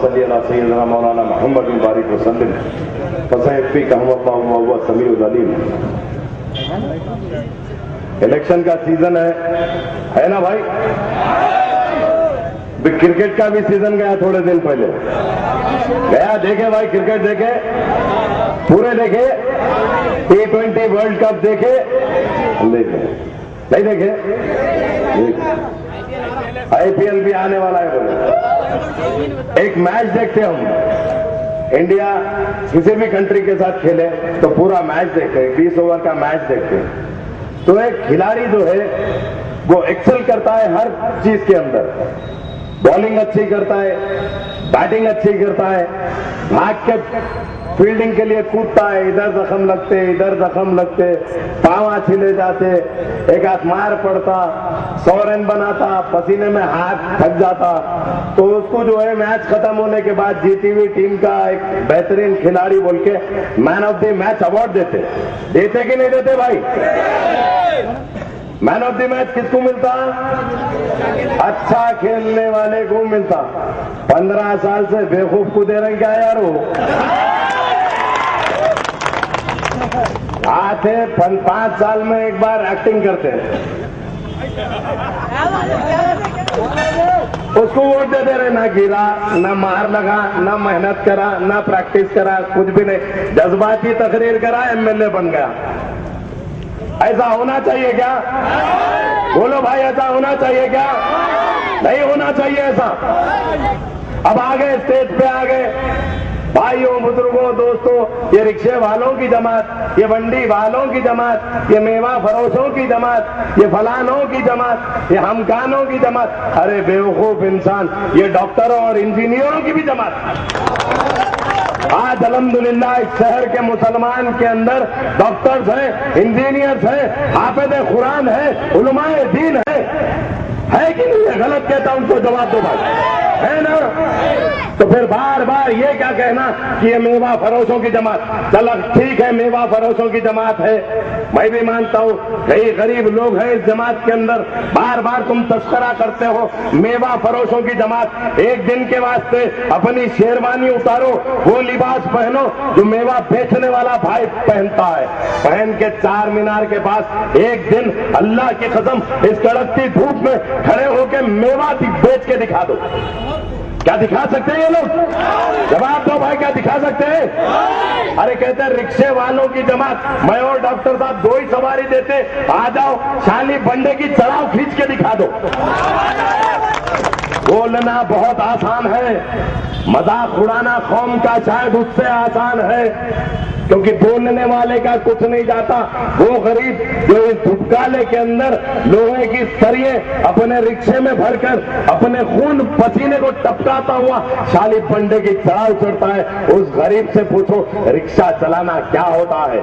सल्ली अला सय्यदना मौलाना मोहम्मद बिन बारिक वसल्लम फसयफ़ी कहवा समीउल अलीम। इलेक्शन का सीजन है ना भाई? क्रिकेट का भी सीजन गया थोड़े दिन पहले गया। देखे भाई, क्रिकेट देखे, पूरे देखे, T20 वर्ल्ड कप देखे? नहीं देखे? IPL भी आने वाला है बोले। एक मैच देखते हम, इंडिया किसी भी कंट्री के साथ खेले तो पूरा मैच देखते हैं, 20 ओवर का मैच देखते हैं। तो एक खिलाड़ी जो है वो एक्सेल करता है हर चीज के अंदर। बॉलिंग अच्छी करता है, बैटिंग अच्छी करता है, भाग के फील्डिंग के लिए कूदता है, इधर जख्म लगते, इधर जख्म लगते, पांव छिले जाते, एक हाथ मार पड़ता, 100 रन बनाता, पसीने में हाथ थक जाता। तो उसको जो है मैच खत्म होने के बाद जीती हुई टीम का एक बेहतरीन खिलाड़ी बोल के man of the match award देते कि नहीं देते भाई? मैन ऑफ द मैच किसको मिलता? अच्छा खेलने वाले को मिलता। 15 साल से बेवकूफ को दे रहे क्या यार? वो आते 5 साल में एक बार एक्टिंग करते हैं, उसको वोट देते रहे। ना गिरा, ना मार लगा, ना मेहनत करा, ना प्रैक्टिस करा, कुछ भी नहीं, जज्बाती तकरीर करा, MLA बन गया। ऐसा होना चाहिए क्या? बोलो भाई, ऐसा होना चाहिए क्या? नहीं होना चाहिए ऐसा। अब आ गए, स्टेज पे आ गए भाइयों, बुजुर्गों, दोस्तों, ये रिक्शे वालों की जमात, ये मंडी वालों की जमात, ये मेवा फरोशों की जमात, ये फलानों की जमात, ये हमकानों की जमात। अरे बेवकूफ इंसान, ये डॉक्टरों और इंजीनियरों की भी जमात। आज अल्हम्दुलिल्लाह इस शहर के मुसलमान के अंदर डॉक्टर्स हैं, इंजीनियर्स हैं, हाफिज कुरान है, उलमाए दीन है कि नहीं है? गलत कहता हूं तो जवाब दो भाई, है ना? तो फिर बार बार ये क्या कहना कि ये मेवा फरोशों की जमात। चलो ठीक है, मेवा फरोशों की जमात है, मैं भी मानता हूं, कई गरीब लोग हैं इस जमात के अंदर। बार बार तुम तस्करा करते हो मेवा फरोशों की जमात। एक दिन के वास्ते अपनी शेरवानी उतारो, वो लिबास पहनो जो मेवा बेचने वाला भाई पहनता है। पहन के 4 मीनार के पास एक दिन अल्लाह की कसम इस कड़कती धूप में खड़े होकर मेवा बेच के दिखा दो। क्या दिखा सकते हैं ये लोग? जवाब दो भाई, क्या दिखा सकते हैं? अरे कहते हैं रिक्शे वालों की जमात। मैं और डॉक्टर साहब 2 ही सवारी देते, आ जाओ शाली बंडे की चढ़ाव खींच के दिखा दो। बोलना बहुत आसान है, मजाक उड़ाना कौम का शायद उससे आसान है, क्योंकि बोलने वाले का कुछ नहीं जाता। वो गरीब जो इस धुपकाले के अंदर लोहे की सरिये अपने रिक्शे में भरकर अपने खून पसीने को टपकाता हुआ शाली पंडे की चढ़ाव चढ़ता है, उस गरीब से पूछो रिक्शा चलाना क्या होता है।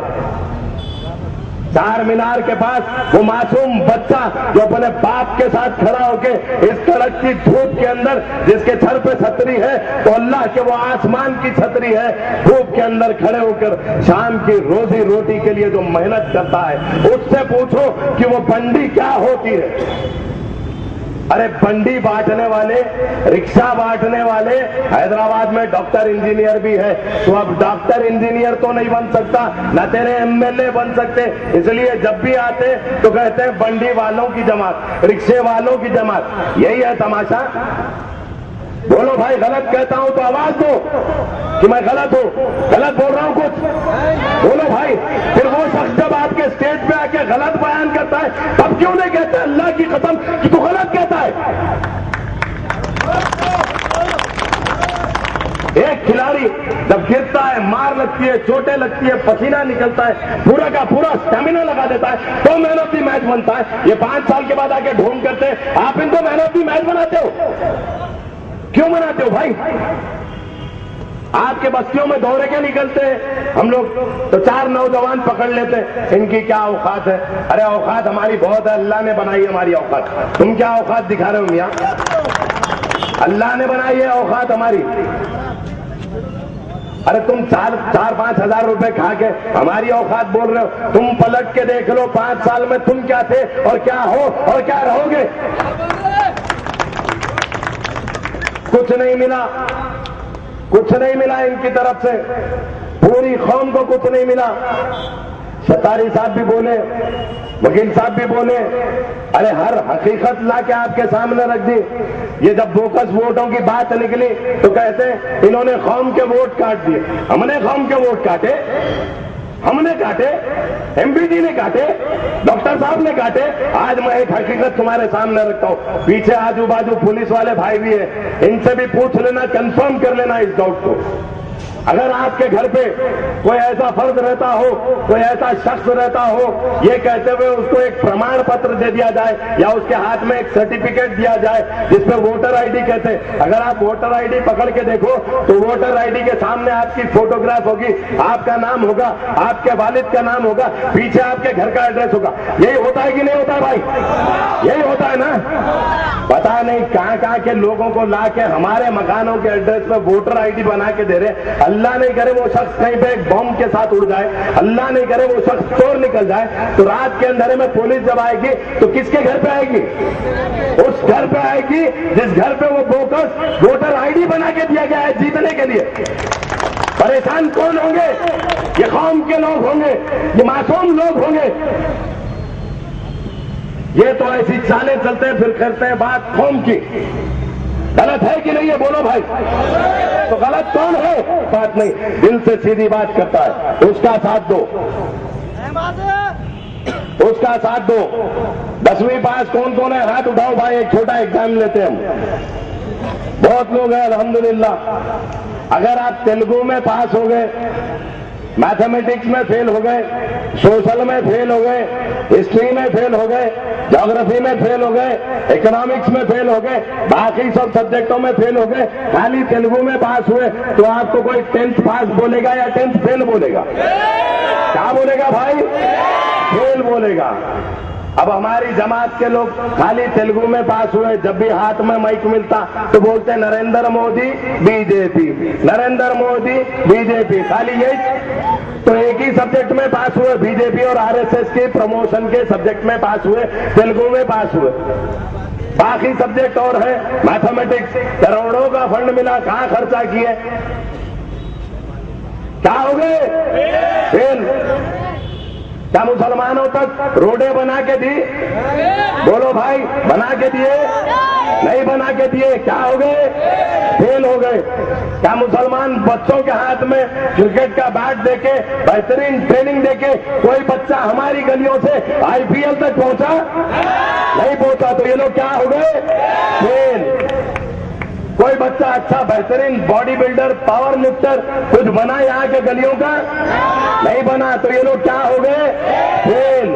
4 मीनार के पास वो मासूम बच्चा जो अपने बाप के साथ खड़ा होके इस कड़कती धूप के अंदर, जिसके सर पे छतरी है तो अल्लाह के वो आसमान की छतरी है, धूप के अंदर खड़े होकर शाम की रोजी रोटी के लिए जो मेहनत करता है, उससे पूछो कि वो बंडी क्या होती है। अरे बंडी बांटने वाले, रिक्शा बांटने वाले हैदराबाद में डॉक्टर इंजीनियर भी है। तो अब डॉक्टर इंजीनियर तो नहीं बन सकता, न तेरे MLA बन सकते, इसलिए जब भी आते तो कहते हैं बंडी वालों की जमात, रिक्शे वालों की जमात। यही है तमाशा। बोलो भाई, गलत कहता हूं तो आवाज दो कि मैं गलत हूं, गलत बोल रहा हूं कुछ, बोलो भाई। फिर वो शख्स जब आपके स्टेज पे आके गलत बयान करता है, तब क्यों नहीं कहते अल्लाह की कसम कि तू गलत कहता है? एक खिलाड़ी जब गिरता है, मार लगती है, चोटें लगती है, पसीना निकलता है, पूरा का पूरा स्टेमिना लगा देता है, तो मैन ऑफ द मैच बनता है। ये 5 साल के बाद आके ढूंढ करते हैं, आप इनको मैन ऑफ द मैच बनाते हो। क्यों बनाते हो भाई? आपके बस्तियों में दौरे के निकलते हैं हम लोग तो 4 नौजवान पकड़ लेते हैं, इनकी क्या औकात है? अरे औकात हमारी बहुत है, अल्लाह ने बनाई है हमारी औकात। तुम क्या औकात दिखा रहे हो मियां? अल्लाह ने बनाई है औकात हमारी। अरे तुम 4-5 हजार रुपए खा के हमारी औकात बोल रहे हो। तुम पलट के देख लो 5 साल में तुम क्या थे और क्या हो और क्या रहोगे। कुछ नहीं मिला, कुछ नहीं मिला इनकी तरफ से, पूरी कौम को कुछ नहीं मिला। सत्तारी साहब भी बोले, वकील साहब भी बोले, अरे हर हकीकत ला के आपके सामने रख दी। ये जब बोकस वोटों की बात निकली तो कहते इन्होंने कौम के वोट काट दिए। हमने कौम के वोट काटे? हमने काटे? एमपी ने काटे? डॉक्टर साहब ने काटे? आज मैं एक हकीकत तुम्हारे सामने रखता हूं, पीछे आजू बाजू पुलिस वाले भाई भी हैं, इनसे भी पूछ लेना, कंफर्म कर लेना इस डाउट को। अगर आपके घर पे कोई ऐसा फर्द रहता हो, कोई ऐसा शख्स रहता हो, ये कहते हुए उसको एक प्रमाण पत्र दे दिया जाए या उसके हाथ में एक सर्टिफिकेट दिया जाए जिसपे वोटर आईडी कहते हैं, अगर आप वोटर आईडी पकड़ के देखो तो वोटर आईडी के सामने आपकी फोटोग्राफ होगी, आपका नाम होगा, आपके वालिद का नाम होगा, पीछे आपके घर का एड्रेस होगा। यही होता है कि नहीं होता भाई? यही होता है ना? पता नहीं कहां के लोगों को ला के हमारे मकानों के एड्रेस पे वोटर आईडी बना के दे रहे। अल्लाह नहीं करे वो शख्स कहीं पे एक बॉम्ब के साथ उड़ जाए, अल्लाह नहीं करे वो शख्स चोर निकल जाए, तो रात के अंधेरे में पुलिस जब आएगी तो किसके घर पे आएगी? उस घर पे आएगी जिस घर पे वो बोकस वोटर आईडी बना के दिया गया है जीतने के लिए। परेशान कौन होंगे? ये कौम के लोग होंगे, ये मासूम लोग होंगे। ये तो ऐसी चालें चलते हैं, फिर करते हैं बात कौम की। गलत है कि नहीं है? बोलो भाई। तो गलत कौन है? बात नहीं, दिल से सीधी बात करता है, उसका साथ दो, उसका साथ दो। 10वीं पास कौन कौन है? हाथ उठाओ भाई, एक छोटा एग्जाम लेते हैं हम। बहुत लोग हैं अल्हम्दुलिल्लाह। अगर आप तेलुगु में पास हो गए, मैथमेटिक्स में फेल हो गए, सोशल में फेल हो गए, हिस्ट्री में फेल हो गए, ज्योग्राफी में फेल हो गए, इकोनॉमिक्स में फेल हो गए, बाकी सब सब्जेक्टों में फेल हो गए, खाली तेलुगु में पास हुए, तो आपको कोई 10th पास बोलेगा या 10th फेल बोलेगा? क्या बोलेगा भाई? फेल बोलेगा। अब हमारी जमात के लोग खाली तेलुगु में पास हुए, जब भी हाथ में माइक मिलता तो बोलते हैं नरेंद्र मोदी बीजेपी, नरेंद्र मोदी बीजेपी, खाली यही। तो एक ही सब्जेक्ट में पास हुए, बीजेपी और आरएसएस के प्रमोशन के सब्जेक्ट में पास हुए, तेलुगु में पास हुए, बाकी सब्जेक्ट और है। मैथमेटिक्स करोड़ों का फंड मिला, कहां खर्चा किए? क्या हो गए? फेल। क्या मुसलमानों तक रोडें बना के दी? बोलो भाई, बना के दिए? नहीं बना के दिए। क्या हो गए? फेल हो गए। क्या मुसलमान बच्चों के हाथ में क्रिकेट का बैट देके, बेहतरीन ट्रेनिंग देके कोई बच्चा हमारी गलियों से आईपीएल तक पहुंचा? नहीं पहुंचा। तो ये लोग क्या हो गए? फेल। कोई बच्चा अच्छा बेहतरीन बॉडी बिल्डर, पावर लिफ्टर कुछ बना यहाँ के गलियों का? नहीं बना। तो ये लोग क्या हो गए? फेल।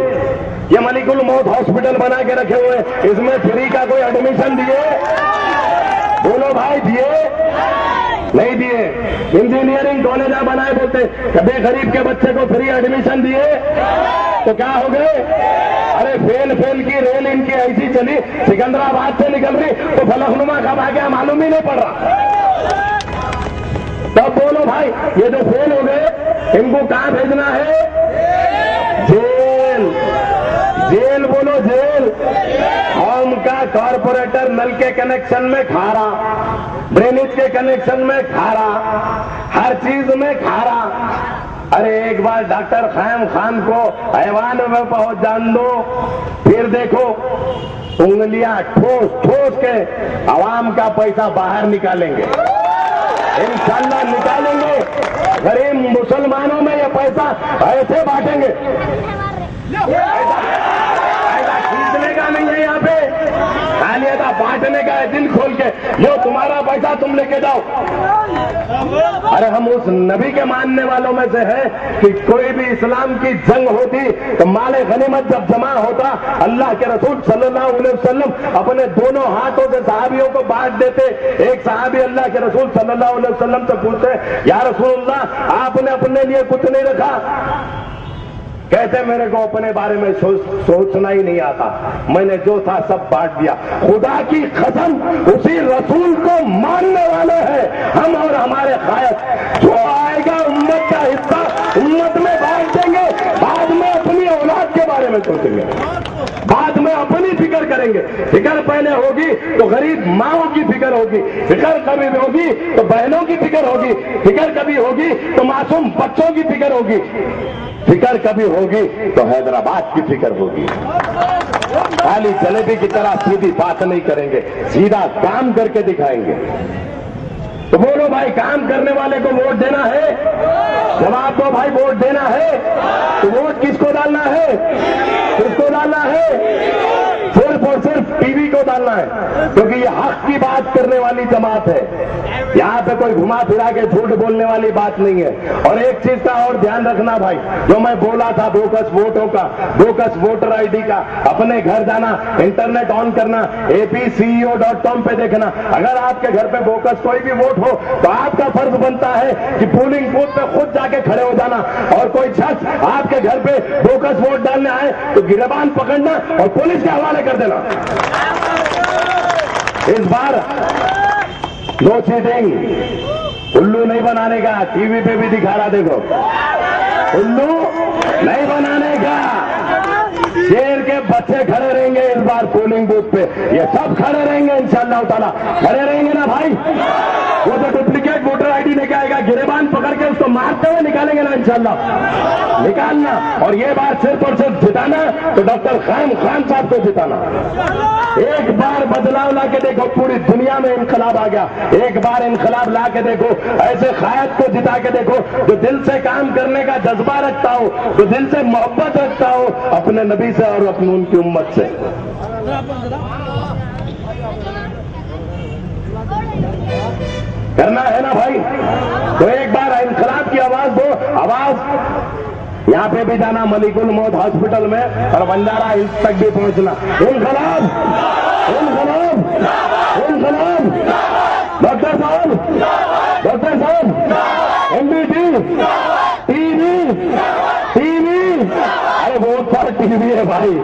ये मलिकुल मौत हॉस्पिटल बना के रखे हुए, इसमें फ्री का कोई एडमिशन दिए? बोलो भाई, दिए? नहीं दिए। इंजीनियरिंग कॉलेज बनाए, बोलते कभी गरीब के बच्चे को फ्री एडमिशन दिए? तो क्या हो गए? अरे फेल फेल की रेल इनकी ऐसी चली, सिकंदराबाद से निकल रही तो फलकनुमा कब आ गया मालूम ही नहीं पड़ रहा। तब बोलो भाई, ये जो फेल हो गए इनको कहां भेजना है? जेल। जेल बोलो, जेल। कौम का कॉर्पोरेटर नल के कनेक्शन में खारा, ड्रेनेज के कनेक्शन में खारा, हर चीज में खारा। अरे एक बार डॉक्टर खैम खान को ऐवान में पहुंच जान दो, फिर देखो उंगलियां ठोस ठोस के आवाम का पैसा बाहर निकालेंगे, इंशाल्लाह निकालेंगे। गरीब मुसलमानों में ये पैसा ऐसे बांटेंगे, ऐसा खींचने का नहीं है यहाँ पे, खाली ऐसा बांटने का है दिल खोल के, यो तुम्हारा पैसा तुम लेके जाओ। अरे हम उस नबी के मानने वालों में से है कि कोई भी इस्लाम की जंग होती तो माले गनीमत जब जमा होता, अल्लाह के रसूल सल्लल्लाहु अलैहि वसल्लम अपने दोनों हाथों से सहाबियों को बांट देते। एक सहाबी अल्लाह के रसूल सल्लल्लाहु अलैहि वसल्लम से पूछते, या रसूलल्लाह आपने अपने लिए कुछ नहीं रखा? कहते मेरे को अपने बारे में सोचना ही नहीं आता, मैंने जो था सब बांट दिया। खुदा की कसम, उसी रसूल को मानने वाले हैं हम और हमारे कायद। जो आएगा उम्मत का हिस्सा उम्मत में बांट देंगे, बाद में अपनी औलाद के बारे में सोचेंगे, बाद में अपनी फिक्र करेंगे। करेंगे। फिक्र पहले होगी तो गरीब माओं की फिक्र होगी, फिक्र कभी होगी तो बहनों की फिक्र होगी, फिक्र कभी होगी तो मासूम बच्चों की फिक्र होगी, फिक्र कभी होगी तो हैदराबाद की फिक्र होगी। खाली जलेबी की तरह सीधी बात नहीं करेंगे, सीधा काम करके दिखाएंगे। तो बोलो भाई, काम करने वाले को वोट देना है? जवाब दो भाई, वोट देना है तो वोट किसको डालना है? किसको डालना है? सिर्फ और सिर्फ टीवी को डालना है, क्योंकि ये हक की बात करने वाली जमात है। यहाँ पे कोई घुमा फिरा के झूठ बोलने वाली बात नहीं है। और एक चीज का और ध्यान रखना भाई, जो मैं बोला था बोकस वोटों का, बोकस वोटर आईडी का, अपने घर जाना, इंटरनेट ऑन करना, apceo.com पे देखना। अगर आपके घर पे बोकस कोई भी वोट हो तो आपका फर्ज बनता है कि पोलिंग बूथ पे खुद जाके खड़े हो जाना, और कोई शख्स आपके घर पे बोकस वोट डालने आए तो गिरबान पकड़ना और पुलिस के हवाले कर देना। इस बार नो चीटिंग, उल्लू नहीं बनाने का। टीवी पे भी दिखा रहा, देखो, उल्लू नहीं बनाने का। शेर के बच्चे खड़े रहेंगे इस बार पोलिंग बूथ पे, ये सब खड़े रहेंगे इंशाअल्लाह ताला। खड़े रहेंगे ना भाई? वो जो डुप्लीकेट वोटर आईडी लेके आएगा, गिरेबान पकड़ के उसको मारते हुए निकालेंगे ना इंशाअल्लाह, निकालना। और ये बार सिर्फ और सिर्फ जिताना तो डॉक्टर खान साहब को जिताना। एक बार बदलाव ला के देखो, पूरी दुनिया में इंकलाब आ गया। एक बार इंकलाब ला के देखो, ऐसे कायद को जिता के देखो जो दिल से काम करने का जज्बा रखता हो, जो दिल से मोहब्बत रखता हो अपने नबी से और अपनी उनकी उम्मत से। करना है ना भाई? तो एक बार इंकलाब की आवाज दो। आवाज यहां पे भी जाना, मलिकुल मौत हॉस्पिटल में, और बंजारा हिल्स तक भी पहुंचना। इंकलाब, इंकलाब, इंकलाब। डॉक्टर साहब, एमबीटी, टीवी, अरे बहुत सारा टीवी है भाई।